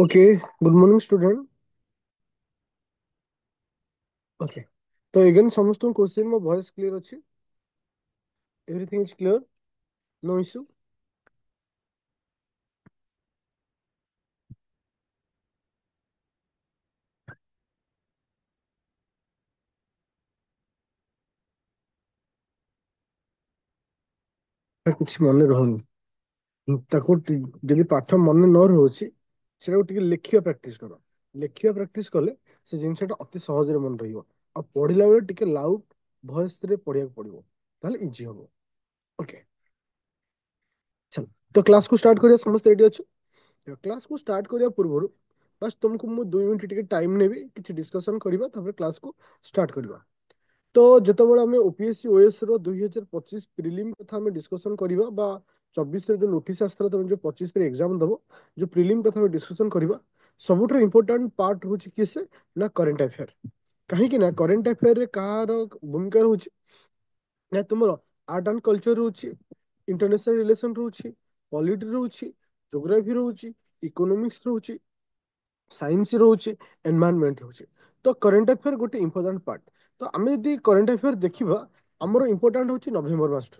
Okay. Good morning student. Okay. तो again समस्त question मो वॉइस क्लियर अच्छी? Everything is clear? No issue? କିଛି ମନେ ରହୁନି। ତାକୁ ଯଦି ପାଠ ମନେ ନ ରହୁଛି ସେଟାକୁ ଟିକେ ଲେଖିବା ପ୍ରାକ୍ଟିସ କର। ଲେଖିବା ପ୍ରାକ୍ଟିସ କଲେ ସେ ଜିନିଷଟା ଅତି ସହଜରେ ମନେ ରହିବ। ଆଉ ପଢିଲା ବେଳେ ଟିକେ ଲାଉଡ ଭଏସ ରେ ପଢିବାକୁ ପଡିବ, ତାହେଲେ ଇଜି ହବ। ଓକେ, ଚାଲ ତ କ୍ଲାସକୁ ଷ୍ଟାର୍ଟ କରିବା। ସମସ୍ତେ ରେଡି ଅଛୁ? କ୍ଲାସକୁ ଷ୍ଟାର୍ଟ କରିବା ପୂର୍ବରୁ ବାସ୍ ତୁମକୁ ମୁଁ 2 ମିନିଟ୍ ଟିକେ ଟାଇମ୍ ନେବି, କିଛି ଡିସ୍କସନ୍ କରିବା, ତାପରେ କ୍ଲାସକୁ ଷ୍ଟାର୍ଟ କରିବା। ତ ଯେତେବେଳେ ଆମେ ଓପିଏସସି ଓଏସ୍ ର 2025 ପ୍ରିଲିମ୍ କଥା ଆମେ ଡିସ୍କସନ୍ କରିବା, ବା 24ରେ ଯୋଉ ନୋଟିସ୍ ଆସିଥିଲା, ତମେ ଯୋଉ 25ରେ ଏକ୍ଜାମ ଦବ, ଯୋଉ ପ୍ରିଲିମ୍ କଥା ଆମେ ଡିସ୍କସନ୍ କରିବା, ସବୁଠାରୁ ଇମ୍ପୋର୍ଟାଣ୍ଟ ପାର୍ଟ ହଉଛି କିଏ ସେ ନା କରେଣ୍ଟ ଆଫେୟାର। କାହିଁକି ନା କରେଣ୍ଟ ଆଫେୟାରରେ କାହାର ଭୂମିକା ରହୁଛି ନା ତୁମର ଆର୍ଟ ଆଣ୍ଡ କଲଚର ରହୁଛି, ଇଣ୍ଟରନ୍ୟାସନାଲ ରିଲେସନ ରହୁଛି, ପଲିଟି ରହୁଛି, ଜୋଗ୍ରାଫି ରହୁଛି, ଇକୋନୋମିକ୍ସ ରହୁଛି, ସାଇନ୍ସ ରହୁଛି, ଏନଭାୟରନମେଣ୍ଟ ରହୁଛି। ତ କରେଣ୍ଟ ଆଫେୟାର ଗୋଟେ ଇମ୍ପୋର୍ଟାଣ୍ଟ ପାର୍ଟ। ତ ଆମେ ଯଦି କରେଣ୍ଟ ଆଫେୟାର ଦେଖିବା, ଆମର ଇମ୍ପୋର୍ଟାଣ୍ଟ ହଉଛି ନଭେମ୍ବର ମାସଠୁ।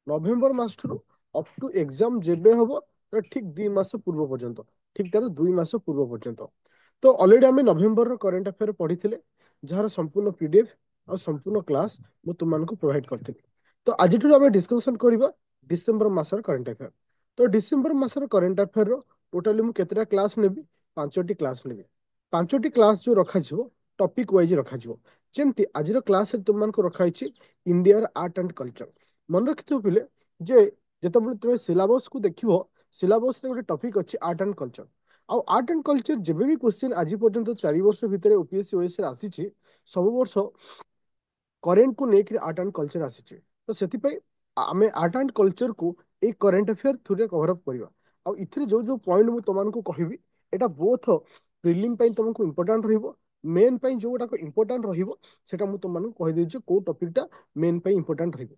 ନଭେମ୍ବର ମାସଠାରୁ ଅପ୍ ଟୁ ଏକ୍ଜାମ ଯେବେ ହବ ତାର ଠିକ 2 ମାସ ପୂର୍ବ ପର୍ଯ୍ୟନ୍ତ, ଠିକ ତାର 2 ମାସ ପୂର୍ବ ପର୍ଯ୍ୟନ୍ତ। ତ ଅଲରେଡି ଆମେ ନଭେମ୍ବରର କରେଣ୍ଟ ଆଫେୟାର ପଢିଥିଲେ, ଯାହାର ସମ୍ପୂର୍ଣ୍ଣ ପିଡିଏଫ୍ ଆଉ ସମ୍ପୂର୍ଣ୍ଣ କ୍ଲାସ୍ ମୁଁ ତୁମମାନଙ୍କୁ ପ୍ରୋଭାଇଡ କରିଥିଲି। ତ ଆଜିଠାରୁ ଆମେ ଡିସ୍କସନ୍ କରିବା ଡିସେମ୍ବର ମାସର କରେଣ୍ଟ ଆଫେୟାର। ତ ଡିସେମ୍ବର ମାସର କରେଣ୍ଟ ଆଫେୟାରର ଟୋଟାଲି ମୁଁ କେତେଟା କ୍ଲାସ୍ ନେବି? 5ଟି କ୍ଲାସ୍ ନେବି। 5ଟି କ୍ଲାସ୍ ଯୋଉ ରଖାଯିବ, ଟପିକ ୱାଇଜ ରଖାଯିବ। ଯେମିତି ଆଜିର କ୍ଲାସରେ ତୁମମାନଙ୍କୁ ରଖାହେଇଛି ଇଣ୍ଡିଆର ଆର୍ଟ ଆଣ୍ଡ କଲଚର। ମନେ ରଖିଥିବ ପିଲେ ଯେ ଯେତେବେଳେ ତୁମେ ସିଲାବସକୁ ଦେଖିବ, ସିଲାବସରେ ଗୋଟେ ଟପିକ ଅଛି ଆର୍ଟ ଆଣ୍ଡ କଲଚର। ଆଉ ଆର୍ଟ ଆଣ୍ଡ କଲଚର ଯେବେ ବି କ୍ୱେଶ୍ଚିନ୍ ଆଜି ପର୍ଯ୍ୟନ୍ତ 4 ବର୍ଷ ଭିତରେ ଓପିଏସସି ଓଏସରେ ଆସିଛି, ସବୁ ବର୍ଷ କରେଣ୍ଟକୁ ନେଇକି ଆର୍ଟ ଆଣ୍ଡ କଲଚର ଆସିଛି। ତ ସେଥିପାଇଁ ଆମେ ଆର୍ଟ ଆଣ୍ଡ କଲଚରକୁ ଏଇ କରେଣ୍ଟ ଆଫେୟାର ଥ୍ରୁରେ କଭର ଅପ୍ କରିବା। ଆଉ ଏଥିରେ ଯୋଉ ଯୋଉ ପଏଣ୍ଟ ମୁଁ ତମମାନଙ୍କୁ କହିବି, ଏଇଟା ବୋଥ ପ୍ରିଲିମ୍ ପାଇଁ ତମକୁ ଇମ୍ପୋର୍ଟାଣ୍ଟ ରହିବ, ମେନ୍ ପାଇଁ ଯୋଉଗୁଡାକ ଇମ୍ପୋର୍ଟାଣ୍ଟ ରହିବ ସେଟା ମୁଁ ତମମାନଙ୍କୁ କହିଦେଇଛି କୋଉ ଟପିକଟା ମେନ୍ ପାଇଁ ଇମ୍ପୋର୍ଟାଣ୍ଟ ରହିବ।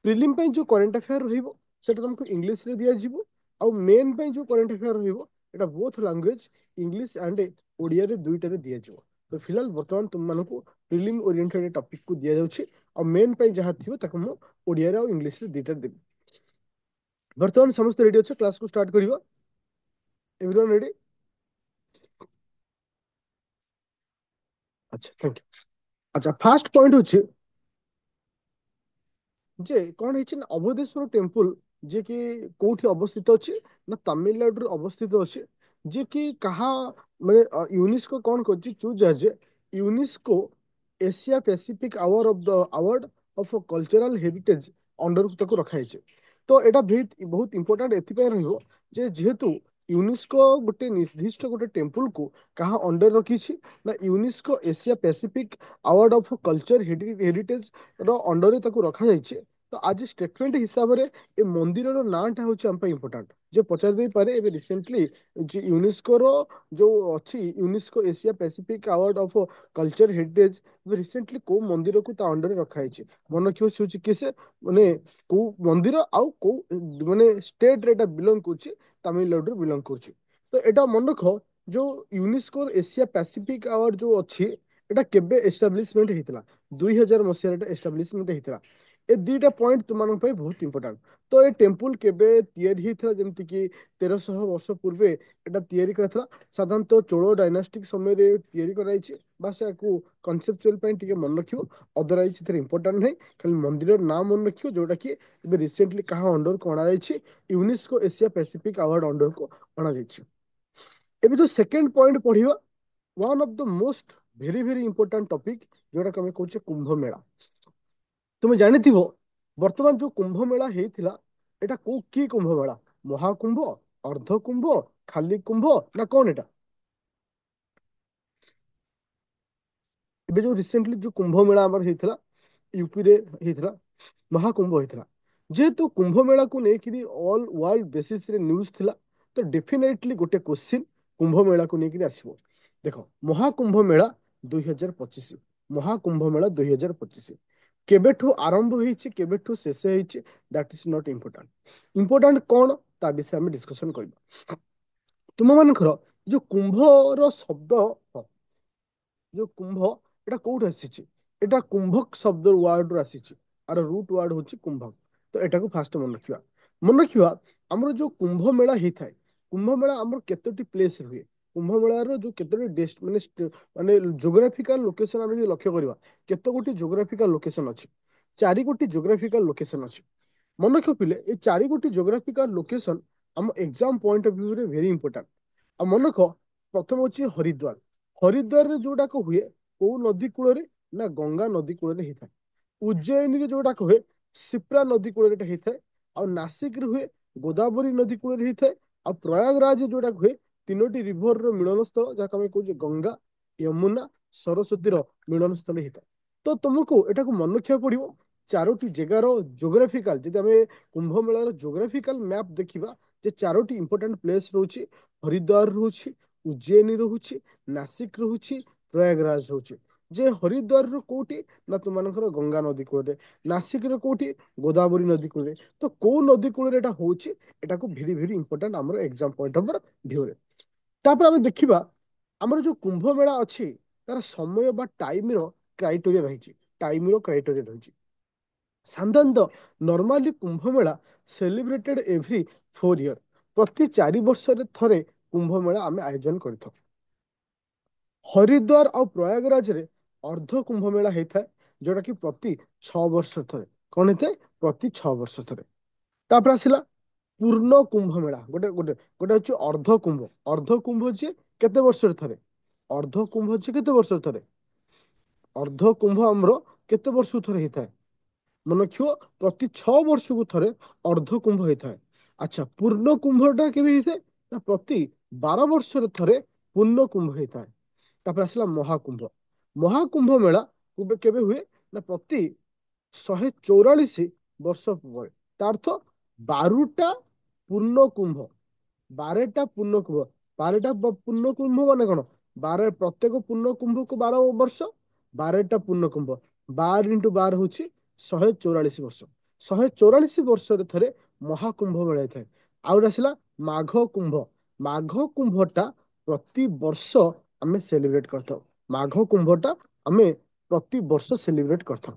ପ୍ରିଲିମ୍ ପାଇଁ ଯୋଉ କରେଣ୍ଟ ଆଫେୟାର ରହିବ ସେଟା ତମକୁ ଇଂଲିଶରେ ଦିଆଯିବ। ଆଉ ମେନ୍ ପାଇଁ ଯୋଉ କରେଣ୍ଟ ଆଫେୟାର ରହିବ ଏଟା ବୋଥ ଲାଙ୍ଗୁଏଜ ଇଂଲିଶ ଆଣ୍ଡ ଓଡ଼ିଆରେ ଦୁଇଟାରେ ଦିଆଯିବ। ତ ଫିଲହାଲ ବର୍ତ୍ତମାନ ତୁମମାନଙ୍କୁ ପ୍ରିଲିମ୍ ଓରିଏଣ୍ଟେଡ ଟପିକକୁ ଦିଆଯାଉଛି, ଆଉ ମେନ୍ ପାଇଁ ଯାହା ଥିବ ତାକୁ ମୁଁ ଓଡ଼ିଆରେ ଆଉ ଇଂଲିଶରେ ଦୁଇଟାରେ ଦେବି। ବର୍ତ୍ତମାନ ସମସ୍ତେ ରେଡି ଅଛ? କ୍ଲାସକୁ ଷ୍ଟାର୍ଟ କରିବା। ଏଭରିୱାନ୍ ରେଡି? ଆଚ୍ଛା, ଥ୍ୟାଙ୍କ ୟୁ। ଆଚ୍ଛା, ଫାର୍ଷ୍ଟ ପଏଣ୍ଟ ହଉଛି ଯେ କଣ ହେଇଛି ନା ଅବଧେଶ୍ୱର ଟେମ୍ପଲ, ଯିଏ କି କୋଉଠି ଅବସ୍ଥିତ ଅଛି ନା ତାମିଲନାଡୁରେ ଅବସ୍ଥିତ ଅଛି। ଯିଏ କି କାହା ମାନେ ୟୁନେସ୍କୋ କଣ କରିଛି choose as UNESCO Asia Pacific award of cultural heritage ଅଣ୍ଡରକୁ ତାକୁ ରଖାଯାଇଛି। ତ ଏଇଟା ବହୁତ ଇମ୍ପୋର୍ଟାଣ୍ଟ ଏଥିପାଇଁ ରହିବ ଯେ ଯେହେତୁ ୟୁନେସ୍କୋ ଗୋଟେ ନିର୍ଦ୍ଦିଷ୍ଟ ଗୋଟେ ଟେମ୍ପଲକୁ କାହା ଅଣ୍ଡର ରଖିଛି ନା UNESCO Asia Pacific award of culture heritage ର ଅଣ୍ଡରରେ ତାକୁ ରଖାଯାଇଛି। ତ ଆଜି ଷ୍ଟେଟମେଣ୍ଟ ହିସାବରେ ଏ ମନ୍ଦିରର ନାଁଟା ହଉଛି ଆମ ପାଇଁ ଇମ୍ପୋର୍ଟାଣ୍ଟ। ଯେ ପଚାରି ଦେଇପାରେ ଏବେ ରିସେଣ୍ଟଲି ଯେ ୟୁନେସ୍କୋର ଯୋଉ ଅଛି UNESCO Asia Pacific award of culture heritage, ଏବେ ରିସେଣ୍ଟଲି କୋଉ ମନ୍ଦିରକୁ ତା ଅଣ୍ଡରରେ ରଖାଯାଇଛି? ମନେ ରଖିବ ସେ ହଉଛି କିଏ? ସେ ମାନେ କୋଉ ମନ୍ଦିର ଆଉ କୋଉ ମାନେ ଷ୍ଟେଟରେ ଏଟା ବିଲଙ୍ଗ କରୁଛି? ତାମିଲନାଡୁରେ ବିଲଙ୍ଗ କରୁଛି। ତ ଏଟା ମନେ ରଖ, ଯୋଉ ୟୁନେସ୍କୋର ଏସିଆ ପ୍ୟାସିଫିକ ଆୱାର୍ଡ ଯୋଉ ଅଛି ଏଟା କେବେ ଏଷ୍ଟାବ୍ଲିଶମେଣ୍ଟ ହେଇଥିଲା? 2000 ମସିହାରେ ଏଷ୍ଟାବ୍ଲିଶମେଣ୍ଟ ହେଇଥିଲା। ଏ ଦିଟା ପଏଣ୍ଟ ତୁମମାନଙ୍କ ପାଇଁ ବହୁତ ଇମ୍ପୋର୍ଟାଣ୍ଟ। ତ ଏ ଟେମ୍ପଲ କେବେ ତିଆରି ହେଇଥିଲା? ଯେମିତି କି 1300 ବର୍ଷ ପୂର୍ବେ ଏଟା ତିଆରି କରାଥିଲା। ସାଧାରଣତଃ ଚୋଳ ଡାଇନାଷ୍ଟିକ ସମୟରେ ତିଆରି କରାଯାଇଛି। ବାସ୍ ୟାକୁ କନସେପଚୁଆଲ ପାଇଁ ଟିକେ ମନେ ରଖିବ, ଅଦରୱାଇଜ ସେଥିରେ ଇମ୍ପୋର୍ଟାଣ୍ଟ ନାହିଁ। ଖାଲି ମନ୍ଦିରର ନାଁ ମନେ ରଖିବ, ଯୋଉଟା କି ଏବେ ରିସେଣ୍ଟଲି କାହା ଅଣ୍ଡରକୁ ଅଣାଯାଇଛି? ୟୁନେସ୍କୋ ଏସିଆ ପ୍ୟାସିଫିକ ଆୱାର୍ଡ ଅଣ୍ଡରକୁ ଅଣାଯାଇଛି। ଏବେ ଯୋଉ ସେକେଣ୍ଡ ପଏଣ୍ଟ ପଢିବା, one of the most very very important topic, ଯୋଉଟାକୁ ଆମେ କହୁଛେ କୁମ୍ଭ ମେଳା। ତୁମେ ଜାଣିଥିବ ବର୍ତ୍ତମାନ ଯୋଉ କୁମ୍ଭ ମେଳା ହେଇଥିଲା, ଏଟା କୋଉ କି କୁମ୍ଭ ମେଳା? ମହାକୁମ୍ଭ, ଅର୍ଦ୍ଧ କୁମ୍ଭ, ଖାଲି କୁମ୍ଭ ନା କଣ ଏଟା? ଏବେ ଯୋଉ ରିସେଣ୍ଟଲି ଯୋଉ କୁମ୍ଭ ମେଳା ଆମର ହେଇଥିଲା, ୟୁପିରେ ହେଇଥିଲା, ମହାକୁମ୍ଭ ହେଇଥିଲା। ଯେହେତୁ କୁମ୍ଭ ମେଳାକୁ ନେଇକିରି ଅଲ୍ ୱାର୍ଲଡ ବେସିସରେ ନ୍ୟୁଜ ଥିଲା, ତ ଡେଫିନେଟଲି ଗୋଟେ କ୍ୱେଶ୍ଚିନ୍ କୁମ୍ଭ ମେଳାକୁ ନେଇକିରି ଆସିବ। ଦେଖ, ମହାକୁମ୍ଭ ମେଳା 2025, ମହାକୁମ୍ଭ ମେଳା 2025 କେବେଠୁ ଆରମ୍ଭ ହେଇଛି, କେବେଠୁ ଶେଷ ହେଇଛି, that is not important. Important କଣ ତା ବିଷୟରେ ଆମେ ଡିସ୍କସନ କରିବା। ତୁମ ମାନଙ୍କର ଯୋଉ କୁମ୍ଭର ଶବ୍ଦ, ଯୋଉ କୁମ୍ଭ, ଏଟା କୋଉଠୁ ଆସିଛି? ଏଟା କୁମ୍ଭକ ଶବ୍ଦ ୱାର୍ଡ ରୁ ଆସିଛି। ଆର ରୁଟ ୱାର୍ଡ ହଉଛି କୁମ୍ଭକ। ତ ଏଟାକୁ ଫାଷ୍ଟ ମନେ ରଖିବା। ମନେ ରଖିବା, ଆମର ଯୋଉ କୁମ୍ଭ ମେଳା ହେଇଥାଏ, କୁମ୍ଭ ମେଳା ଆମର କେତୋଟି ପ୍ଲେସ ହୁଏ? କୁମ୍ଭ ମେଳାର ଯୋଉ କେତୋଟି ମାନେ ଜୋଗ୍ରାଫିକାଲ ଲୋକେସନ ଆମେ ଯଦି ଲକ୍ଷ୍ୟ କରିବା, କେତେ ଗୋଟି ଜୋଗ୍ରାଫିକାଲ ଲୋକେସନ ଅଛି? 4 ଗୋଟି ଜୋଗ୍ରାଫିକାଲ ଲୋକେସନ ଅଛି। ମନେ ରଖିଲେ ଏଇ 4 ଗୋଟି ଜୋଗ୍ରାଫିକାଲ ଲୋକେସନ ଆମ ଏକ୍ସାମ ପଏଣ୍ଟ ଅଫ ଭ୍ୟୁ ରେ ଭେରି ଇମ୍ପୋର୍ଟାଣ୍ଟ। ଆଉ ମନେ ରଖ, ପ୍ରଥମ ହଉଛି ହରିଦ୍ୱାର। ହରିଦ୍ୱାରରେ ଯୋଉଟାକ ହୁଏ କୋଉ ନଦୀ କୂଳରେ? ନା ଗଙ୍ଗା ନଦୀ କୂଳରେ ହେଇଥାଏ। ଉଜ୍ଜୟିନୀରେ ଯୋଉଟାକ ହୁଏ ଶିପ୍ରା ନଦୀ କୂଳରେ ଏଟା ହେଇଥାଏ। ଆଉ ନାସିକରେ ହୁଏ ଗୋଦାବରୀ ନଦୀ କୂଳରେ ହେଇଥାଏ। ଆଉ ପ୍ରୟାଗରାଜ ଯୋଉଟା ହୁଏ 3ଟି ରିଭରର ମିଳନ ସ୍ଥଳ, ଯାହାକୁ ଆମେ କହୁଛେ ଗଙ୍ଗା, ଯମୁନା, ସରସ୍ୱତୀର ମିଳନ ସ୍ଥଳୀ ହେଇଥାଏ। ତ ତୁମକୁ ଏଟାକୁ ମନେ ରଖିବାକୁ ପଡିବ 4ଟି ଜାଗାର ଜୋଗ୍ରାଫିକାଲ। ଯଦି ଆମେ କୁମ୍ଭ ମେଳାର ଜୋଗ୍ରାଫିକାଲ ମ୍ୟାପ ଦେଖିବା, ଯେ 4ଟି ଇମ୍ପୋର୍ଟାଣ୍ଟ ପ୍ଲେସ ରହୁଛି। ହରିଦ୍ୱାର ରହୁଛି, ଉଜ୍ଜୟିନୀ ରହୁଛି, ନାସିକ ରହୁଛି, ପ୍ରୟାଗରାଜ ରହୁଛି। ଯେ ହରିଦ୍ୱାରରୁ କୋଉଠି? ନା ତୁମମାନଙ୍କର ଗଙ୍ଗା ନଦୀ କୂଳରେ। ନାସିକରେ କୋଉଠି? ଗୋଦାବରୀ ନଦୀ କୂଳରେ। ତ କୋଉ ନଦୀ କୂଳରେ ଏଟା ହଉଛି? ଏଟାକୁ ଭେରି ଭେରି ଇମ୍ପୋର୍ଟାଣ୍ଟ ଆମର ଏକ୍ସାମ ପଏଣ୍ଟ ଅଫ ଭ୍ୟୁରେ। ତାପରେ ଆମେ ଦେଖିବା, ଆମର ଯୋଉ କୁମ୍ଭ ମେଳା ଅଛି ତାର ସମୟ ବା ଟାଇମର କ୍ରାଇଟେରିଆ ରହିଛି। ଟାଇମର କ୍ରାଇଟେରିଆ ରହିଛି। ସାଧାରଣତଃ ନର୍ମାଲି କୁମ୍ଭ ମେଳା ସେଲିବ୍ରେଟେଡ ଏଭ୍ରି 4 ଇୟର। ପ୍ରତି 4 ବର୍ଷରେ ଥରେ କୁମ୍ଭ ମେଳା ଆମେ ଆୟୋଜନ କରିଥାଉ। ହରିଦ୍ୱାର ଆଉ ପ୍ରୟାଗରାଜରେ ଅର୍ଦ୍ଧ କୁମ୍ଭ ମେଳା ହେଇଥାଏ, ଯୋଉଟା କି ପ୍ରତି 6 ବର୍ଷ ଥରେ। କଣ ହେଇଥାଏ? ପ୍ରତି 6 ବର୍ଷ ଥରେ। ତାପରେ ଆସିଲା ପୂର୍ଣ୍ଣ କୁମ୍ଭ ମେଳା। ଗୋଟେ ଗୋଟେ ଗୋଟେ ହଉଛି ଅର୍ଦ୍ଧ କୁମ୍ଭ। ଅର୍ଦ୍ଧ କୁମ୍ଭ ଯେ କେତେ ବର୍ଷରେ ଥରେ? ଅର୍ଦ୍ଧ କୁମ୍ଭ ଯେ କେତେ ବର୍ଷରେ ଥରେ? ଅର୍ଦ୍ଧ କୁମ୍ଭ ଆମର କେତେ ବର୍ଷକୁ ଥରେ ହେଇଥାଏ? ମନେ ରଖିବ, ପ୍ରତି 6 ବର୍ଷକୁ ଥରେ ଅର୍ଦ୍ଧ କୁମ୍ଭ ହେଇଥାଏ। ଆଚ୍ଛା, ପୂର୍ଣ୍ଣ କୁମ୍ଭଟା କେବେ ହେଇଥାଏ? ନା ପ୍ରତି 12 ବର୍ଷରେ ଥରେ ପୂର୍ଣ୍ଣ କୁମ୍ଭ ହେଇଥାଏ। ତାପରେ ଆସିଲା ମହାକୁମ୍ଭ। ମହାକୁମ୍ଭ ମେଳା କେବେ ହୁଏ? ନା ପ୍ରତି 144 ବର୍ଷ ପରେ। ତା ଅର୍ଥ 12ଟା ପୂର୍ଣ୍ଣ କୁମ୍ଭ। 12ଟା ପୂର୍ଣ୍ଣ କୁମ୍ଭ। 12ଟା ପୂର୍ଣ୍ଣ କୁମ୍ଭ ମାନେ କଣ? ପ୍ରତ୍ୟେକ ପୂର୍ଣ୍ଣ କୁମ୍ଭକୁ 12 ବର୍ଷ। 12ଟା ପୂର୍ଣ୍ଣ କୁମ୍ଭ। 12 × 12 ହଉଛି 144 ବର୍ଷ। 144 ବର୍ଷରେ ଥରେ ମହାକୁମ୍ଭ ମେଳା ହେଇଥାଏ। ଆଉ ଗୋଟେ ଆସିଲା ମାଘ କୁମ୍ଭ। ମାଘ କୁମ୍ଭଟା ପ୍ରତି ବର୍ଷ ଆମେ ସେଲିବ୍ରେଟ କରିଥାଉ। ମାଘ କୁମ୍ଭଟା ଆମେ ପ୍ରତି ବର୍ଷ ସେଲିବ୍ରେଟ କରିଥାଉ।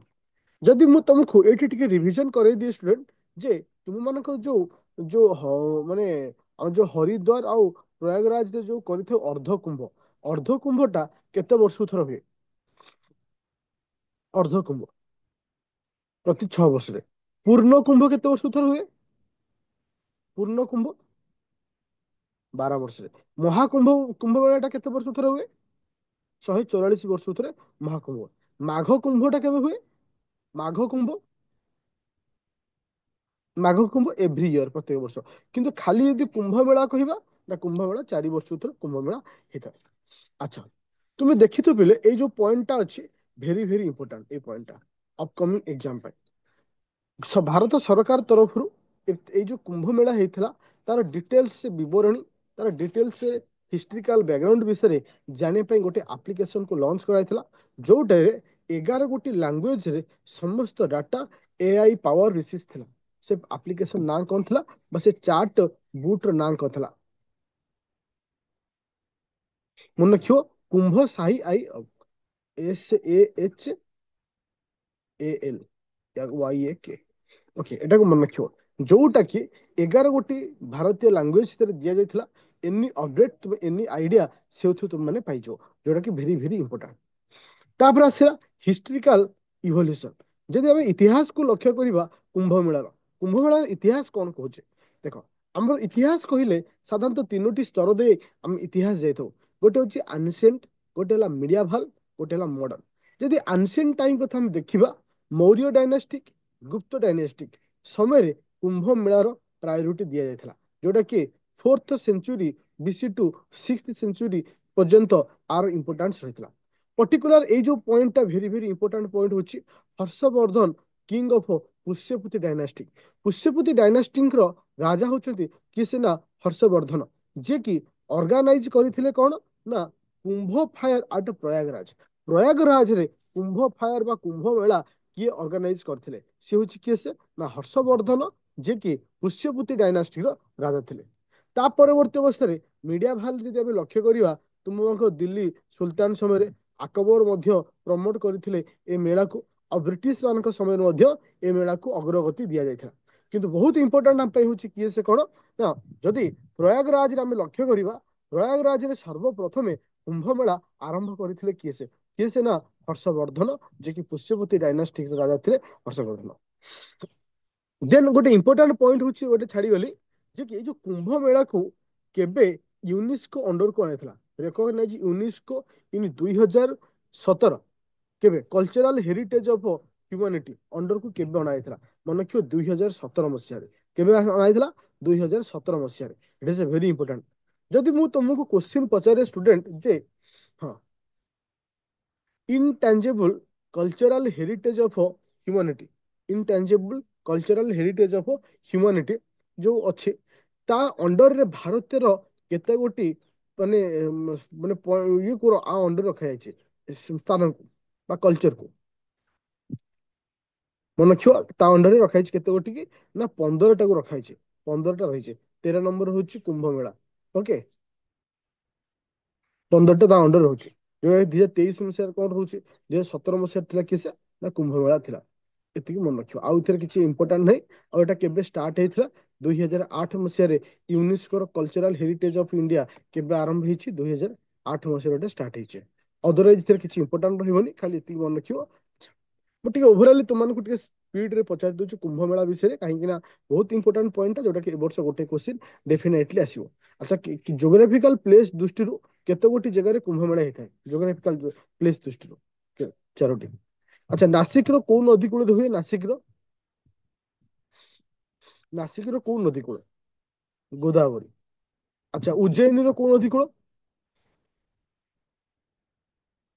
ଯଦି ମୁଁ ତମକୁ ଏଇଠି ଟିକେ ରିଭିଜନ କରେଇ ଦିଏ ଷ୍ଟୁଡେଣ୍ଟ, ଯେ ତୁମମାନଙ୍କ ଯୋଉ ଯୋଉ ମାନେ ଆମ ଯୋଉ ହରିଦ୍ୱାର ଆଉ ପ୍ରୟାଗରାଜରେ ଯୋଉ କରିଥାଉ ଅର୍ଦ୍ଧ କୁମ୍ଭ, ଅର୍ଦ୍ଧ କୁମ୍ଭଟା କେତେ ବର୍ଷକୁ ଥର ହୁଏ? ଅର୍ଦ୍ଧ କୁମ୍ଭ ପ୍ରତି 6 ବର୍ଷରେ। ପୂର୍ଣ୍ଣ କୁମ୍ଭ କେତେ ବର୍ଷକୁ ଥର ହୁଏ? ପୂର୍ଣ୍ଣ କୁମ୍ଭ 12 ବର୍ଷରେ। ମହାକୁମ୍ଭ କୁମ୍ଭ ମେଳାଟା କେତେ ବର୍ଷକୁ ଥରେ ହୁଏ? 144 ବର୍ଷକୁ ଥରେ ମହାକୁମ୍ଭ। ମାଘ କୁମ୍ଭଟା କେବେ ହୁଏ? ମାଘ କୁମ୍ଭ, ମାଘ କୁମ୍ଭ ଏଭ୍ରି ଇୟର, ପ୍ରତ୍ୟେକ ବର୍ଷ। କିନ୍ତୁ ଖାଲି ଯଦି କୁମ୍ଭ ମେଳା କହିବା, ନା କୁମ୍ଭ ମେଳା 4 ବର୍ଷକୁ ଥରେ କୁମ୍ଭ ମେଳା ହେଇଥାଏ। ଆଚ୍ଛା, ତୁମେ ଦେଖିଥିବ ପିଲେ ଏଇ ଯୋଉ ପଏଣ୍ଟଟା ଅଛି, ଭେରି ଭେରି ଇମ୍ପୋର୍ଟାଣ୍ଟ ଏଇ ପଏଣ୍ଟଟା ଅପକମିଂ ଏକ୍ସାମ ପାଇଁ। ଭାରତ ସରକାର ତରଫରୁ ଏଇ ଯୋଉ କୁମ୍ଭ ମେଳା ହେଇଥିଲା ତାର ଡିଟେଲ୍ସ ବିବରଣୀ, ତାର ଡିଟେଲ୍ସ ହିଷ୍ଟ୍ରିକାଲ ବ୍ୟାକଗ୍ରାଉଣ୍ଡ ବିଷୟରେ ଜାଣିବା ପାଇଁ ଗୋଟେ ଆପ୍ଲିକେସନକୁ ଲଞ୍ଚ କରାଯାଇଥିଲା, ଯୋଉଟାରେ 11 ଗୋଟି ଲାଙ୍ଗୁଏଜରେ ସମସ୍ତ ଡାଟା ଏଆଇ ପାୱାର ରିସିସ୍ ଥିଲା। ସେ ଆପ୍ଲିକେସନ ନାଁ କଣ ଥିଲା? ବା ସେ ଚାର୍ଟ ବୁଟର ନାଁ କଣ ଥିଲା? ମନେ ରଖିବ, କୁମ୍ଭ ସାହି ଆଇ SAHALYAK। ଓକେ, ଏଟାକୁ ମନେ ରଖିବ। ଯୋଉଟା କି 11 ଗୋଟି ଭାରତୀୟ ଲାଙ୍ଗୁଏଜ ଭିତରେ ଦିଆଯାଇଥିଲା। ଏନି ଅପଡେଟ ତୁମେ ଏନି ଆଇଡିଆ ସେଉଥିରୁ ତୁମେ ମାନେ ପାଇଯିବ, ଯୋଉଟା କି ଭେରି ଭେରି ଇମ୍ପୋର୍ଟାଣ୍ଟ। ତାପରେ ଆସିଲା ହିଷ୍ଟ୍ରିକାଲ ଇଭଲ୍ୟୁସନ। ଯଦି ଆମେ ଇତିହାସକୁ ଲକ୍ଷ୍ୟ କରିବା, କୁମ୍ଭମେଳାର କୁମ୍ଭମେଳାର ଇତିହାସ କଣ କହୁଛେ? ଦେଖ, ଆମର ଇତିହାସ କହିଲେ ସାଧାରଣତଃ 3ଟି ସ୍ତର ଦେଇ ଆମେ ଇତିହାସ ଯାଇଥାଉ। ଗୋଟେ ହଉଛି ଆନସିଏଣ୍ଟ, ଗୋଟେ ହେଲା ମିଡିଆଭାଲ, ଗୋଟେ ହେଲା ମଡର୍ଣ୍ଣ। ଯଦି ଆନସିଏଣ୍ଟ ଟାଇମ କଥା ଆମେ ଦେଖିବା, ମୌର୍ଯ୍ୟ ଡାଇନାଷ୍ଟିକ, ଗୁପ୍ତ ଡାଇନାଷ୍ଟିକ ସମୟରେ କୁମ୍ଭ ମେଳାର ପ୍ରାୟୋରିଟି ଦିଆଯାଇଥିଲା, ଯୋଉଟା କି 4th century BC two 6th century ପର୍ଯ୍ୟନ୍ତ ଆର ଇମ୍ପୋର୍ଟାନ୍ସ ରହିଥିଲା। ପର୍ଟିକୁଲାର ଏଇ ଯୋଉ ପଏଣ୍ଟଟା ଭେରି ଭେରି ଇମ୍ପୋର୍ଟାଣ୍ଟ ପଏଣ୍ଟ ହଉଛି ହର୍ଷବର୍ଦ୍ଧନ କିଙ୍ଗ ଅଫ ପୁଷ୍ୟପୁତି ଡାଇନାଷ୍ଟି। ପୁଷ୍ୟପୁତି ଡାଇନାଷ୍ଟିଙ୍କର ରାଜା ହଉଛନ୍ତି କିଏ? ସିନା ହର୍ଷବର୍ଦ୍ଧନ, ଯିଏ କି ଅର୍ଗାନାଇଜ କରିଥିଲେ କଣ? ନା କୁମ୍ଭ ଫାୟାର ଆଟ ପ୍ରୟାଗରାଜ। ପ୍ରୟାଗରାଜରେ କୁମ୍ଭ ଫାୟାର ବା କୁମ୍ଭ ମେଳା କିଏ ଅର୍ଗାନାଇଜ କରିଥିଲେ? ସେ ହଉଛି କିଏ? ସେ ନା ହର୍ଷବର୍ଦ୍ଧନ, ଯିଏ କି ପୁଷ୍ୟପୁତି ଡାଇନାଷ୍ଟିର ରାଜା ଥିଲେ। ତା ପରବର୍ତ୍ତୀ ଅବସ୍ଥାରେ ମିଡିଆ ଭାଲ ଯଦି ଆମେ ଲକ୍ଷ୍ୟ କରିବା ତୁମଙ୍କ ଦିଲ୍ଲୀ ସୁଲତାନ ସମୟରେ ଆକବର ମଧ୍ୟ ପ୍ରମୋଟ କରିଥିଲେ ଏ ମେଳାକୁ, ଆଉ ବ୍ରିଟିଶ ମାନଙ୍କ ସମୟରେ ମଧ୍ୟ ଏ ମେଳାକୁ ଅଗ୍ରଗତି ଦିଆଯାଇଥିଲା। କିନ୍ତୁ ବହୁତ ଇମ୍ପୋର୍ଟାଣ୍ଟ ଆମ ପାଇଁ ହେଉଛି କିଏ ସେ କଣ ନା, ଯଦି ପ୍ରୟାଗରାଜରେ ଆମେ ଲକ୍ଷ୍ୟ କରିବା, ପ୍ରୟାଗରାଜରେ ସର୍ବପ୍ରଥମେ କୁମ୍ଭ ମେଳା ଆରମ୍ଭ କରିଥିଲେ କିଏ ସେ ନା ହର୍ଷବର୍ଦ୍ଧନ, ଯିଏକି ପୁଷ୍ୟପତି ଡାଇନାଷ୍ଟିର ରାଜା ଥିଲେ ହର୍ଷବର୍ଦ୍ଧନ। ଦେନ୍ ଗୋଟେ ଇମ୍ପୋର୍ଟାଣ୍ଟ ପଏଣ୍ଟ ହଉଛି ଗୋଟେ ଛାଡିଗଲି, ଯେ କି ଏଇ ଯୋଉ କୁମ୍ଭ ମେଳାକୁ କେବେ ୟୁନେସ୍କୋ ଅଣ୍ଡରକୁ ଅଣାଇଥିଲା, ରେକଗ୍ନାଇଜ ୟୁନେସ୍କୋ ଇନ୍ 2017, କେବେ କଲଚରାଲ ହେରିଟେଜ ଅଫ ହ୍ୟୁମାନିଟି ଅଣ୍ଡରକୁ କେବେ ଅଣାଯାଇଥିଲା? ମନେ ରଖିବ 2017 ମସିହାରେ। କେବେ ଅଣାଯାଇଥିଲା? 2017 ମସିହାରେ। ଇଟ୍ ଇସ୍ ଏ ଭେରି ଇମ୍ପୋର୍ଟାଣ୍ଟ। ଯଦି ମୁଁ ତୁମକୁ କ୍ୱେଶ୍ଚିନ୍ ପଚାରେ ଷ୍ଟୁଡେଣ୍ଟ ଯେ ହଁ, intangible cultural heritage of humanity, intangible cultural heritage of humanity ଯୋଉ ଅଛି ତା ଅଣ୍ଡରରେ ଭାରତର କେତେ ଗୋଟି ମାନେ ମାନେ ଇଏ କୁ ଆ ଅଣ୍ଡର ରଖାଯାଇଛି ସ୍ଥାନକୁ ବା କଲଚରକୁ? ମନେ ରଖିବ ତା ଅଣ୍ଡରରେ ରଖାଯାଇଛି କେତେ ଗୋଟି କି ନା 15ଟାକୁ ରଖାଯାଇଛି, 15ଟା ରହିଛି। 13 ନମ୍ବର ହଉଛି କୁମ୍ଭ ମେଳା। ଓକେ, 15ଟା ତା ଅଣ୍ଡର ରହୁଛି। 2023 ମସିହାରେ କଣ ରହୁଛି? 2017 ମସିହାରେ ଥିଲା କିସ ନା କୁମ୍ଭ ମେଳା ଥିଲା। ଏତିକି ମନେ ରଖିବ, ଆଉ ଏଥିରେ କିଛି ଇମ୍ପୋର୍ଟାଣ୍ଟ ନାହିଁ। ଆଉ ଏଟା କେବେ ଷ୍ଟାର୍ଟ ହେଇଥିଲା? 2008 ମସିହାରେ ୟୁନେସ୍କୋର କଲଚରାଲ ହେରିଟେଜ ଅଫ ଇଣ୍ଡିଆ କେବେ ଆରମ୍ଭ ହେଇଛି? 2008 ମସିହାରେ ଏଟା ଷ୍ଟାର୍ଟ ହେଇଛି। ଅଦରୱାଇଜ ଏଥିରେ କିଛି ଇମ୍ପୋର୍ଟାଣ୍ଟ ରହିବନି, ଖାଲି ଏତିକି ମନେ ରଖିବ। ମୁଁ ଟିକେ ଓଭରାଲି ତୁମମାନଙ୍କୁ ଟିକେ ସ୍ପିଡରେ ପଚାରି ଦଉଛି କୁମ୍ଭ ମେଳା ବିଷୟରେ, କାହିଁକି ନା ବହୁତ ଇମ୍ପୋର୍ଟାଣ୍ଟ ପଏଣ୍ଟ ଯୋଉଟା କି ଏ ବର୍ଷ ଗୋଟେ କ୍ୱେଶ୍ଚିନ୍ ଡେଫିନେଟଲି ଆସିବ। ଆଚ୍ଛା, ଜୋଗ୍ରାଫିକାଲ ପ୍ଲେସ ଦୃଷ୍ଟିରୁ କେତେ ଗୋଟି ଜାଗାରେ କୁମ୍ଭ ମେଳା ହେଇଥାଏ? ଜୋଗ୍ରାଫିକାଲ ପ୍ଲେସ ଦୃଷ୍ଟିରୁ 4ଟି। ଆଚ୍ଛା, ନାସିକର କୋଉ ନଦୀ କୂଳରେ ହୁଏ? ନାସିକର କୋଉ ନଦୀ କୂଳ? ଗୋଦାବରୀ। ଆଚ୍ଛା, ଉଜ୍ଜୟିନୀର କୋଉ ନଦୀ କୂଳ?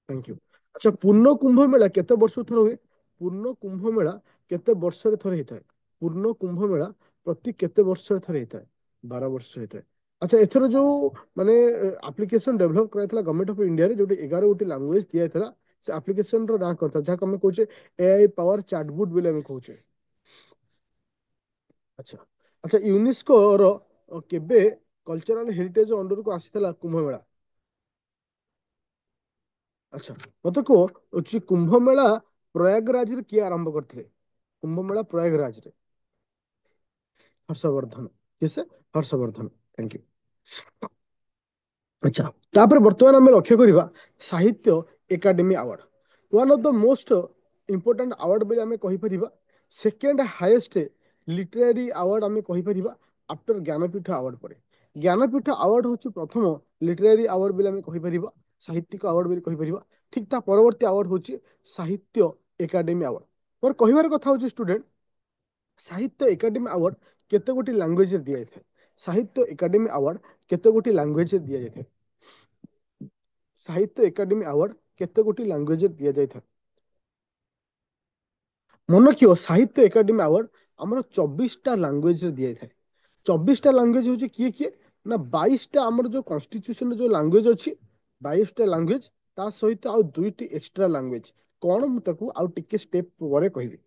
Thank you. ଆଚ୍ଛା, ପୂର୍ଣ୍ଣ କୁମ୍ଭ ମେଳା କେତେ ବର୍ଷକୁ ଥରେ ହୁଏ? ପୂର୍ଣ୍ଣ କୁମ୍ଭ ମେଳା କେତେ ବର୍ଷରେ ଥରେ ହେଇଥାଏ? ପୂର୍ଣ୍ଣ କୁମ୍ଭ ମେଳା ପ୍ରତି କେତେ ବର୍ଷରେ ଥରେ ହେଇଥାଏ? 12 ବର୍ଷ ହେଇଥାଏ। ଆଚ୍ଛା, ଏଥର ଯୋଉ ମାନେ ଆପ୍ଲିକେସନ ଡେଭଲପ କରାଯାଇଥିଲା ଗଭର୍ଣ୍ଣମେଣ୍ଟ ଅଫ ଇଣ୍ଡିଆରେ, ଯୋଉଠି 11 ଗୋଟି ଲାଙ୍ଗୁଏଜ ଦିଆଯାଇଥିଲା, ସେ ଆପ୍ଲିକେସନ ର ନାଁ କଣ ଥିଲା, ଯାହାକୁ ଆମେ କହୁଛେ ଏଆଇ ପାୱାର ଚାଟବୁଟ ବୋଲି ଆମେ କହୁଛେ? ଆଚ୍ଛା। ଆଚ୍ଛା, ୟୁନେସ୍କୋର କେବେ କଲଚରାଲ ହେରିଟେଜ ଅଣ୍ଡରକୁ ଆସିଥିଲା କୁମ୍ଭ ମେଳା? ଆଚ୍ଛା, ମତେ କୁହ କୁମ୍ଭ ମେଳା ପ୍ରୟାଗରାଜରେ କିଏ ଆରମ୍ଭ କରିଥିଲେ? କୁମ୍ଭ ମେଳା ପ୍ରୟାଗରାଜରେ ହର୍ଷବର୍ଦ୍ଧନ। କିଏ ସେ? ହର୍ଷବର୍ଦ୍ଧନ। Thank you. ଆଚ୍ଛା, ତାପରେ ବର୍ତ୍ତମାନ ଆମେ ଲକ୍ଷ୍ୟ କରିବା Sahitya Akademi award. One of the most important award ବୋଲି ଆମେ କହିପାରିବା। ସେକେଣ୍ଡ ହାଇଏଷ୍ଟ ଲିଟରାରୀ ଆୱାର୍ଡ ଆମେ କହିପାରିବା ଆଫ୍ଟର ଜ୍ଞାନପୀଠ ଆୱାର୍ଡ ପରେ। ଜ୍ଞାନପୀଠ ଆୱାର୍ଡ ହେଉଛି ପ୍ରଥମ ଲିଟରାରୀ ଆୱାର୍ଡ ବୋଲି ଆମେ କହିପାରିବା, ସାହିତ୍ୟିକ ଆୱାର୍ଡ ବୋଲି କହିପାରିବା। ଠିକ ତା ପରବର୍ତ୍ତୀ ଆୱାର୍ଡ ହେଉଛି ସାହିତ୍ୟ ଏକାଡେମୀ ଆୱାର୍ଡ। ମୋର କହିବାର କଥା ହେଉଛି ଷ୍ଟୁଡେଣ୍ଟ, ସାହିତ୍ୟ ଏକାଡେମୀ ଆୱାର୍ଡ କେତେ ଗୋଟି ଲାଙ୍ଗୁଏଜରେ ଦିଆଯାଇଥାଏ? ସାହିତ୍ୟ ଏକାଡେମୀ ଆୱାର୍ଡ କେତେ ଗୋଟି ଲାଙ୍ଗୁଏଜରେ ଦିଆଯାଇଥାଏ? ସାହିତ୍ୟ ଏକାଡେମୀ ଆୱାର୍ଡ କେତେ ଗୋଟି ଲାଙ୍ଗୁଏଜରେ ଦିଆଯାଇଥାଏ? ମନେ ରଖିବ, ସାହିତ୍ୟ ଏକାଡେମୀ ଆୱାର୍ଡ ଆମର 24ଟା ଲାଙ୍ଗୁଏଜରେ ଦିଆଯାଇଥାଏ। 24ଟା ଲାଙ୍ଗୁଏଜ ହଉଛି କିଏ କିଏ ନା 22ଟା ଆମର ଯୋଉ କନଷ୍ଟିଟ୍ୟୁସନରେ ଯୋଉ ଲାଙ୍ଗୁଏଜ ଅଛି, 22ଟା ଲାଙ୍ଗୁଏଜ, ତା ସହିତ ଆଉ 2ଟି ଏକ୍ସଟ୍ରା ଲାଙ୍ଗୁଏଜ। କଣ, ମୁଁ ତାକୁ ଆଉ ଟିକେ ଷ୍ଟେପ ପରେ କହିବି।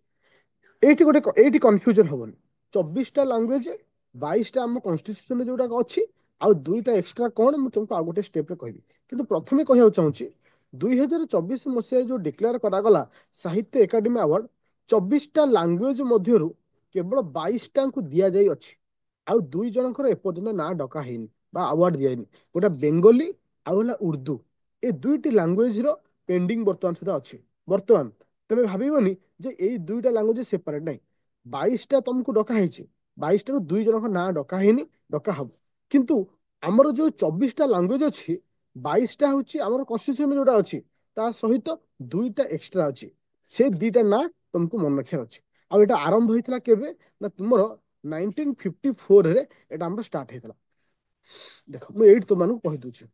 ଏଇଠି କନଫ୍ୟୁଜନ ହବନି। 24ଟା ଲାଙ୍ଗୁଏଜ, 22ଟା ଆମ କନଷ୍ଟିଟ୍ୟୁସନରେ ଯୋଉଟା ଅଛି, ଆଉ 2ଟା ଏକ୍ସଟ୍ରା କଣ, ମୁଁ ତୁମକୁ ଆଉ ଗୋଟେ ଷ୍ଟେପରେ କହିବି। କିନ୍ତୁ ପ୍ରଥମେ କହିବାକୁ ଚାହୁଁଛି, 2024 ମସିହାରେ ଯୋଉ ଡିକ୍ଲେୟାର କରାଗଲା ସାହିତ୍ୟ ଏକାଡେମୀ ଆୱାର୍ଡ, 24ଟା ଲାଙ୍ଗୁଏଜ ମଧ୍ୟରୁ କେବଳ 22ଟାଙ୍କୁ ଦିଆଯାଇଅଛି। ଆଉ 2 ଜଣଙ୍କର ଏପର୍ଯ୍ୟନ୍ତ ନାଁ ଡକା ହେଇନି ବା ଆୱାର୍ଡ ଦିଆହେଇନି। ଗୋଟେ ବେଙ୍ଗଲୀ ଆଉ ହେଲା ଉର୍ଦ୍ଦୁ। ଏ 2ଟି ଲାଙ୍ଗୁଏଜର ପେଣ୍ଡିଂ ବର୍ତ୍ତମାନ ସୁଦ୍ଧା ଅଛି। ବର୍ତ୍ତମାନ ତମେ ଭାବିବନି ଯେ ଏଇ 2ଟା ଲାଙ୍ଗୁଏଜ ସେପାରେଟ ନାହିଁ। 22ଟା ତମକୁ ଡକା ହେଇଛି, 22ଟାରୁ 2 ଜଣଙ୍କ ନାଁ ଡକା ହେଇନି, ଡକା ହବ। କିନ୍ତୁ ଆମର ଯୋଉ 24ଟା ଲାଙ୍ଗୁଏଜ ଅଛି, 22ଟା ହଉଛି ଆମର କନଷ୍ଟିଟ୍ୟୁସନ ଯୋଉଟା ଅଛି, ତା ସହିତ 2ଟା ଏକ୍ସଟ୍ରା ଅଛି। ସେ 2ଟା ନାଁ ତମକୁ ମନେ ରଖିବାର ଅଛି। ଆଉ ଏଟା ଆରମ୍ଭ ହେଇଥିଲା କେବେ ନା ତୁମର 1954ରେ ଏଟା ଆମର ଷ୍ଟାର୍ଟ ହେଇଥିଲା। ଦେଖ, ମୁଁ ଏଇଠି ତୁମମାନଙ୍କୁ କହିଦଉଛି।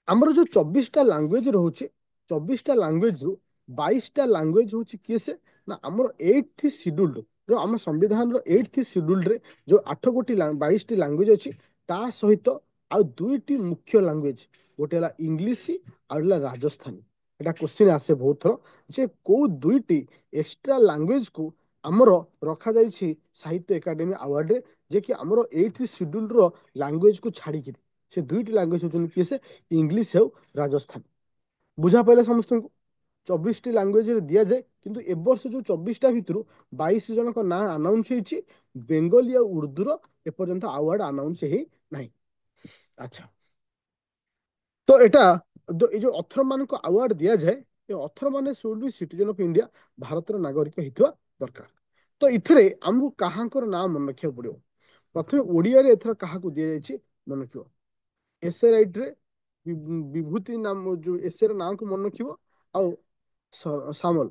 ଆମର ଯୋଉ 24ଟା ଲାଙ୍ଗୁଏଜ ରହୁଛି, 24ଟା ଲାଙ୍ଗୁଏଜରୁ 22ଟା ଲାଙ୍ଗୁଏଜ ହଉଛି କିଏ ସେ ନା ଆମର 8th ସିଡ୍ୟୁଲ୍ଡ, ଯୋଉ ଆମ ସମ୍ବିଧାନର 8th ସିଡ୍ୟୁଲ୍ଡରେ ଯୋଉ 8 ଗୋଟି 22ଟି ଲାଙ୍ଗୁଏଜ ଅଛି, ତା ସହିତ ଆଉ 2ଟି ମୁଖ୍ୟ ଲାଙ୍ଗୁଏଜ, ଗୋଟେ ହେଲା ଇଂଲିଶ ଆଉ ହେଲା ରାଜସ୍ଥାନୀ। ଏଟା କ୍ୱେଶ୍ଚିନ୍ ଆସେ ବହୁତ ଥର ଯେ କୋଉ 2ଟି ଏକ୍ସଟ୍ରା ଲାଙ୍ଗୁଏଜକୁ ଆମର ରଖାଯାଇଛି ସାହିତ୍ୟ ଏକାଡେମୀ ଆୱାର୍ଡରେ, ଯେ କି ଆମର 8th ସିଡ୍ୟୁଲର ଲାଙ୍ଗୁଏଜକୁ ଛାଡ଼ିକିରି ସେ ଦୁଇଟି ଲାଙ୍ଗୁଏଜ ହେଉଛନ୍ତି କିଏ ସେ ଇଂଲିଶ ଆଉ ରାଜସ୍ଥାନ। ବୁଝା ପାଇଲା ସମସ୍ତଙ୍କୁ? 24ଟି ଲାଙ୍ଗୁଏଜରେ ଦିଆଯାଏ, କିନ୍ତୁ ଏ ବର୍ଷ ଯୋଉ 24ଟା ଭିତରୁ 22 ଜଣଙ୍କ ନାଁ ଆନାଉନ୍ସ ହେଇଛି। ବେଙ୍ଗଲୀ ଆଉ ଉର୍ଦ୍ଦୁର ଏପର୍ଯ୍ୟନ୍ତ ଆୱାର୍ଡ ଆନାଉନ୍ସ ହେଇନାହିଁ। ଆଚ୍ଛା, ତ ଏଟା ଏଇ ଯୋଉ ଅଥର ମାନଙ୍କୁ ଆୱାର୍ଡ ଦିଆଯାଏ, ଏ ଅଥର ମାନେ should be citizen of India, ଭାରତର ନାଗରିକ ହେଇଥିବା ଦରକାର। ତ ଏଥିରେ ଆମକୁ କାହାଙ୍କର ନାଁ ମନେ ରଖିବାକୁ ପଡିବ। ପ୍ରଥମେ ଓଡ଼ିଆରେ ଏଥର କାହାକୁ ଦିଆଯାଇଛି ମନେ ରଖିବ। ଏସେ ରାଇଟରେ ବିଭୂତି ନାମ ଯୋଉ ଏସେର ନାଁକୁ ମନେ ରଖିବ। ଆଉ ସାମଲ,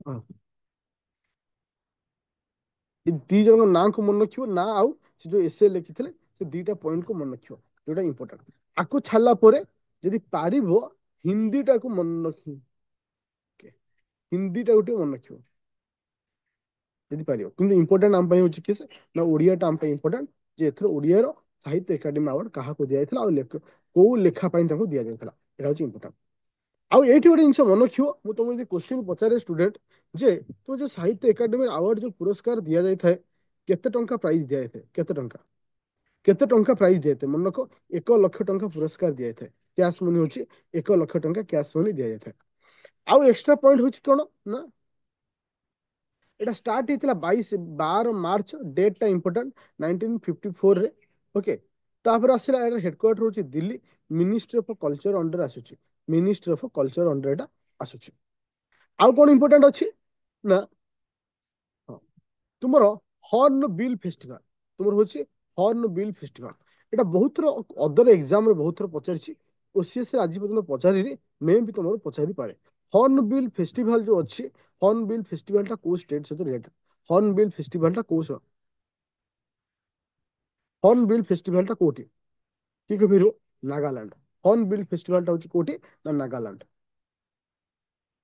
ହଁ, ଏ ଦି ଜଣଙ୍କ ନାଁକୁ ମନେ ରଖିବ। ନା ଆଉ ସେ ଯୋଉ ଏସେ ଲେଖିଥିଲେ ସେ ଦିଟା ପଏଣ୍ଟକୁ ମନେ ରଖିବ, ଯୋଉଟା ଇମ୍ପୋର୍ଟାଣ୍ଟ। ଆକୁ ଛାଡ଼ିଲା ପରେ ଯଦି ପାରିବ ହିନ୍ଦୀଟାକୁ ମନେ ରଖିବ। ହିନ୍ଦୀଟାକୁ ଟିକେ ମନେ ରଖିବ ଯଦି ପାରିବ। କିନ୍ତୁ ଇମ୍ପୋର୍ଟାଣ୍ଟ ଆମ ପାଇଁ ହଉଛି କିସ ନା ଓଡ଼ିଆଟା ଆମ ପାଇଁ ଇମ୍ପୋର୍ଟାଣ୍ଟ। ଯେ ଏଥର ଓଡ଼ିଆର ସାହିତ୍ୟ ଏକାଡେମୀ ଆୱାର୍ଡ କାହାକୁ ଦିଆଯାଇଥିଲା ଆଉ କୋଉ ଲେଖା ପାଇଁ ତାଙ୍କୁ ଦିଆଯାଇଥିଲା, ଏଟା ହଉଛି ଇମ୍ପୋର୍ଟାଣ୍ଟ। ଆଉ ଏଇଠି ଗୋଟେ ଜିନିଷ ମନେ ରଖିବ, ମୁଁ ତମକୁ ଯଦି କୋଶ୍ଚିନ୍ ପଚାରେ ଷ୍ଟୁଡେଣ୍ଟ, ଯେ ତୁ ଯୋଉ ସାହିତ୍ୟ ଏକାଡେମୀ ଆୱାର୍ଡ ଯୋଉ ପୁରସ୍କାର ଦିଆଯାଇଥାଏ, କେତେ ଟଙ୍କା ପ୍ରାଇଜ ଦିଆଯାଇଥାଏ? କେତେ ଟଙ୍କା ପ୍ରାଇଜ ଦିଆଯାଇଥାଏ? ମନେ ରଖ, 1 ଲକ୍ଷ ଟଙ୍କା ପୁରସ୍କାର ଦିଆଯାଇଥାଏ। କ୍ୟାସ୍ ମନି ହଉଛି 1 ଲକ୍ଷ ଟଙ୍କା କ୍ୟାସ୍ ମନି ଦିଆଯାଇଥାଏ। ଆଉ ଏକ୍ସଟ୍ରା ପଏଣ୍ଟ ହଉଛି କଣ ନା এটা ଷ୍ଟାର୍ଟ ହେଇଥିଲା 12 ମାର୍ଚ୍ଚ, ଡେଟ୍ଟା ଇମ୍ପୋର୍ଟାଣ୍ଟ, 1954ରେ। ଓକେ, ତାପରେ ଆସିଲା ଏହାର ହେଡକ୍ୱାର୍ଟର ହଉଛି Delhi, ministry of culture under ଆସୁଛି। ମିନିଷ୍ଟ୍ରି ଅଫ୍ କଲଚର ଅଣ୍ଡର ଏଟା ଆସୁଛି। ଆଉ କଣ ଇମ୍ପୋର୍ଟାଣ୍ଟ ଅଛି ନା, ହଁ, ତୁମର ହର୍ନ ବିଲ୍ ଫେଷ୍ଟିଭାଲ, ତୁମର ହଉଛି ହର୍ନ ବିଲ୍ ଫେଷ୍ଟିଭାଲ। ଏଟା ବହୁତ ଥର ଅଦର ଏକ୍ସାମରେ ବହୁତ ଥର ପଚାରିଛି। ଓସିଏସ୍ ରେ ଆଜି ପର୍ଯ୍ୟନ୍ତ ପଚାରିନି, ମେ ବି ତମର ପଚାରି ପାରେ। ହର୍ନ ବିଲ୍ ଫେଷ୍ଟିଭାଲ ଯୋଉ ଅଛି, ହର୍ନ ବିଲ୍ ଫେଷ୍ଟିଭାଲଟା କୋଉ ଷ୍ଟେଟ୍ ସହିତ ରିଲେଟେଡ୍? ହର୍ନ ବିଲ୍ ଫେଷ୍ଟିଭାଲଟା କୋଉ ହର୍ନ ବିଲ୍ ଫେଷ୍ଟିଭାଲଟା କୋଉଠି? କିଏ କହିପାରିବ? ନାଗାଲାଣ୍ଡ। ହର୍ନ ବିଲ୍ ଫେଷ୍ଟିଭାଲଟା ହଉଛି କୋଉଠି ନା ନାଗାଲାଣ୍ଡ।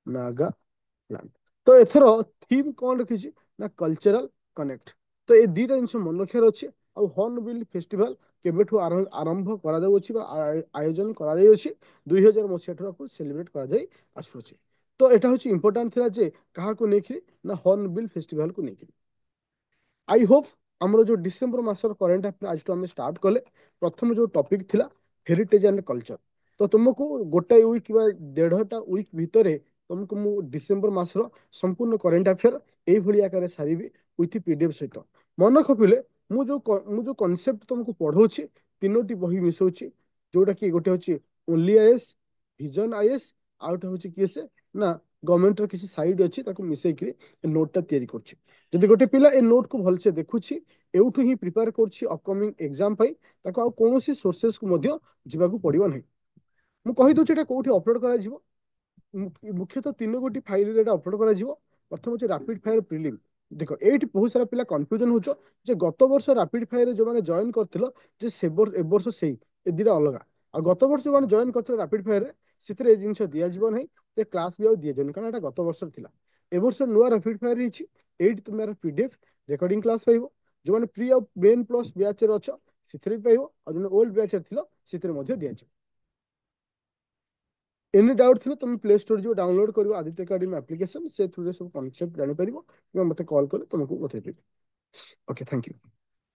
ନାଗାଲାଣ୍ଡ। ତ ଏଥର ଥିମ୍ କଣ ରଖିଛି ନା କଲଚରାଲ କନେକ୍ଟ। ତ ଏ ଦିଟା ଜିନିଷ ମନେ ରଖିବାର ଅଛି। ଆଉ ହର୍ନ ବିଲ୍ ଫେଷ୍ଟିଭାଲ କେବେଠୁ ଆରମ୍ଭ କରାଯାଉଅଛି ବା ଆୟୋଜନ କରାଯାଇଅଛି? 2000 ମସିହା ଠାରୁ ଆକୁ ସେଲିବ୍ରେଟ କରାଯାଇ ଆସୁଅଛି। ତ ଏଟା ହଉଛି ଇମ୍ପୋର୍ଟାଣ୍ଟ ଥିଲା ଯେ କାହାକୁ ନେଇକି ନା ହର୍ନ ବିଲ୍ ଫେଷ୍ଟିଭାଲକୁ ନେଇକି। ଆଇ ହୋପ ଆମର ଯୋଉ ଡିସେମ୍ବର ମାସର କରେଣ୍ଟ ଆଫେୟାର ଆଜିଠୁ ଆମେ ଷ୍ଟାର୍ଟ କଲେ, ପ୍ରଥମ ଯୋଉ ଟପିକ ଥିଲା ହେରିଟେଜ ଆଣ୍ଡ କଲଚର, ତ ତୁମକୁ ଗୋଟାଏ ୱିକ୍ ବା 1.5ଟା ୱିକ୍ ଭିତରେ ତୁମକୁ ମୁଁ ଡିସେମ୍ବର ମାସର ସମ୍ପୂର୍ଣ୍ଣ କରେଣ୍ଟ ଆଫେୟାର ଏଇଭଳି ଆକାରରେ ସାରିବି ୱିଥ ପିଡିଏଫ୍ ସହିତ। ମନେ ରଖିଲେ, ମୁଁ ଯୋଉ କନସେପ୍ଟ ତୁମକୁ ପଢଉଛି, 3ଟି ବହି ମିଶଉଛି। ଯୋଉଟା କି ଗୋଟେ ହଉଛି ଓନ୍ଲି ଆଇଏସ୍, ଭିଜନ ଆଇଏସ୍, ଆଉ ଗୋଟେ ହଉଛି କିଏ ସେ ନା ଗଭର୍ଣ୍ଣମେଣ୍ଟର କିଛି ସାଇଡ୍ ଅଛି, ତାକୁ ମିଶେଇକିରି ଏ ନୋଟଟା ତିଆରି କରୁଛି। ଯଦି ଗୋଟେ ପିଲା ଏ ନୋଟକୁ ଭଲସେ ଦେଖୁଛି, ଏଉଠୁ ହିଁ ପ୍ରିପେୟାର କରୁଛି ଅପକମିଂ ଏକ୍ସାମ ପାଇଁ, ତାକୁ ଆଉ କୌଣସି ସୋର୍ସେସକୁ ମଧ୍ୟ ଯିବାକୁ ପଡିବ ନାହିଁ। ମୁଁ କହିଦଉଛି ଏଟା କୋଉଠି ଅପଲୋଡ କରାଯିବ। ମୁଖ୍ୟତଃ 3 ଗୋଟି ଫାଇଲରେ ଏଟା ଅପଲୋଡ କରାଯିବ। ପ୍ରଥମ ହଉଛି ରାପିଡ ଫାୟାର ପ୍ରିଲିମ୍। ଦେଖ, ଏଇଠି ବହୁତ ସାରା ପିଲା କନଫ୍ୟୁଜନ ହଉଛ ଯେ ଗତ ବର୍ଷ ରାପିଡ ଫାୟାରରେ ଯୋଉମାନେ ଜଏନ କରିଥିଲ, ଯେ ଏ ବର୍ଷ ସେଇ ଏ ଦିଟା ଅଲଗା। ଆଉ ଗତ ବର୍ଷ ଯୋଉମାନେ ଜଏନ କରିଥିଲେ ରାପିଡ ଫାୟାରରେ, ସେଥିରେ ଏ ଜିନିଷ ଦିଆଯିବ ନାହିଁ, ସେ କ୍ଲାସ ବି ଆଉ ଦିଆଯିବନି, କାରଣ ଏଟା ଗତ ବର୍ଷର ଥିଲା। ଏ ବର୍ଷ ନୂଆ ରାପିଡ ଫାୟାର ହେଇଛି। ଏଇଠି ତୁମେ ପିଡିଏଫ୍ ରେକର୍ଡିଂ କ୍ଲାସ ପାଇବ। ଯୋଉମାନେ ପ୍ରି ଆଉ ମେନ୍ ପ୍ଲସ୍ ବ୍ୟାଚରେ ଅଛ, ସେଥିରେ ବି ପାଇବ। ଆଉ ଯୋଉମାନେ ଓଲ୍ଡ ବ୍ୟାଚରେ ଥିଲ, ସେଥିରେ ମଧ୍ୟ ଦିଆଯିବ। ଏନି ଡାଉଟ୍ ଥିଲେ ତୁମେ ପ୍ଲେ ଷ୍ଟୋର ଯିବ, ଡାଉନଲୋଡ୍ କରିବ ଆଦିତ୍ୟ ଏକାଡେମୀ ଆପ୍ଲିକେସନ। ସେ ଥ୍ରୁରେ ସବୁ କନସେପ୍ଟ ଜାଣିପାରିବ, କିମ୍ବା ମୋତେ କଲ୍ କଲେ ତୁମକୁ ବତେଇଦେବି। Okay, thank you.